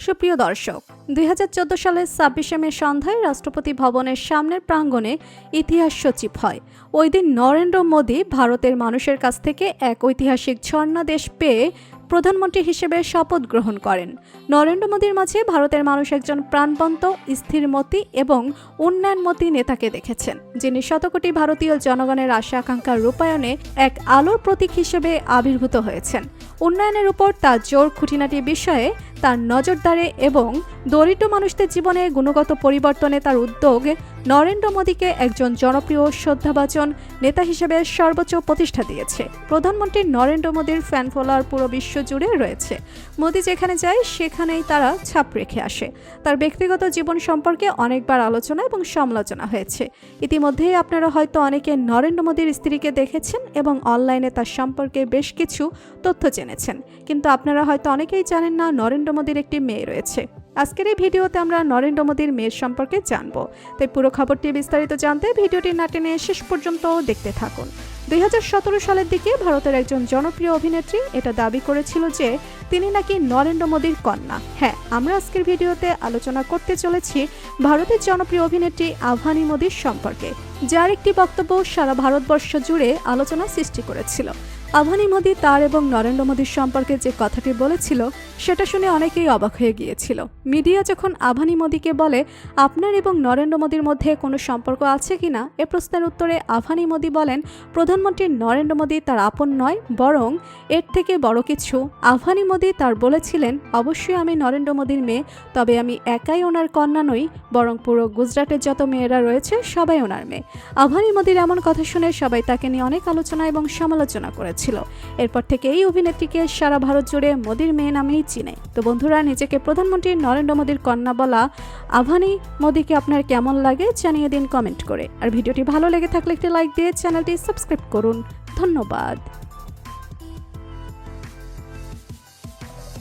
সুপ্রিয় দর্শক, 2014 সালের 26শে মে সন্ধ্যায় রাষ্ট্রপতি ভবনের সামনের প্রাঙ্গণে ইতিহাস সচিব হয়। ওই দিন নরেন্দ্র মোদী ভারতের মানুষের কাছ থেকে এক ঐতিহাসিক ঝর্ণাদেশ পেয়ে প্রধানমন্ত্রী হিসেবে শপথ গ্রহণ করেন। নরেন্দ্র মোদীর মাঝে ভারতের মানুষ একজন প্রাণবন্ত, স্থিরমতি এবং উন্নয়নমতী নেতাকে দেখেছেন, যিনি শতকোটি ভারতীয় জনগণের আশা আকাঙ্ক্ষার রূপায়ণে এক আলোর প্রতীক হিসেবে আবির্ভূত হয়েছেন। উন্নয়নের উপর তার জোর খুঁটিনাটি বিষয়ে তার নজরদারি এবং দরিদ্র মানুষদের জীবনে গুণগত পরিবর্তনে তার উদ্যোগ নরেন্দ্র মোদীকে একজন জনপ্রিয় শ্রদ্ধাভাজন নেতা হিসেবে সর্বোচ্চ প্রতিষ্ঠা দিয়েছে। প্রধানমন্ত্রী নরেন্দ্র মোদীর ফ্যান ফলোয়ার পুরো বিশ্ব জুড়ে রয়েছে। মোদী যেখানে যায় সেখানেই তারা ছাপ রেখে আসে। তার ব্যক্তিগত জীবন সম্পর্কে অনেকবার আলোচনা এবং সমালোচনা হয়েছে। ইতিমধ্যেই আপনারা হয়তো অনেকে নরেন্দ্র মোদীর স্ত্রীকে দেখেছেন এবং অনলাইনে তার সম্পর্কে বেশ কিছু তথ্য জেনেছেন, কিন্তু আপনারা হয়তো অনেকেই জানেন না নরেন্দ্র মোদীর একটি মেয়ে রয়েছে। আজকের এই ভিডিওতে আমরা নরেন্দ্র মোদীর মেয়ের সম্পর্কে জানব। তাই পুরো খবরটি বিস্তারিত জানতে ভিডিওটি না টেনে শেষ পর্যন্ত দেখতে থাকুন। 2017 সালের দিকে ভারতের একজন জনপ্রিয় অভিনেত্রী এটা দাবি করেছিল যে তিনি নাকি নরেন্দ্র মোদীর কন্যা। হ্যাঁ, আমরা আজকের ভিডিওতে আলোচনা করতে চলেছি ভারতের জনপ্রিয় অভিনেত্রী আভানি মোদীর সম্পর্কে, যার একটি বক্তব্য সারা ভারতবর্ষ জুড়ে আলোচনা সৃষ্টি করেছিল। আভানি মোদী তার এবং নরেন্দ্র মোদীর সম্পর্কে যে কথাটি বলেছিল সেটা শুনে অনেকেই অবাক হয়ে গিয়েছিল। মিডিয়া যখন আভানি মোদীকে বলে আপনার এবং নরেন্দ্র মোদীর মধ্যে কোনো সম্পর্ক আছে কিনা, এ প্রশ্নের উত্তরে আভানি মোদী বলেন প্রধানমন্ত্রী নরেন্দ্র মোদী তার আপন নয়, বরং এর থেকে বড় কিছু। আভানি মোদী তার বলেছিলেন অবশ্যই আমি নরেন্দ্র মোদীর মেয়ে, তবে আমি একাই ওনার কন্যা নই, বরং পুরো গুজরাটের যত মেয়েরা রয়েছে সবাই ওনার মেয়ে। আভানি মোদীর এমন কথা শুনে সবাই তাকে নিয়ে অনেক আলোচনা এবং সমালোচনা করেছিল। এরপর থেকে এই অভিনেত্রীকে সারা ভারত জুড়ে মোদীর মেয়ে নামেই চিনে। তো বন্ধুরা, নিজেকে প্রধানমন্ত্রী নরেন্দ্র মোদীর কন্যা বলা আভানি মোদীকে আপনার কেমন লাগে জানিয়ে দিন কমেন্ট করে। আর ভিডিওটি ভালো লেগে থাকলে একটি লাইক দিয়ে চ্যানেলটি সাবস্ক্রাইব করুন। ধন্যবাদ।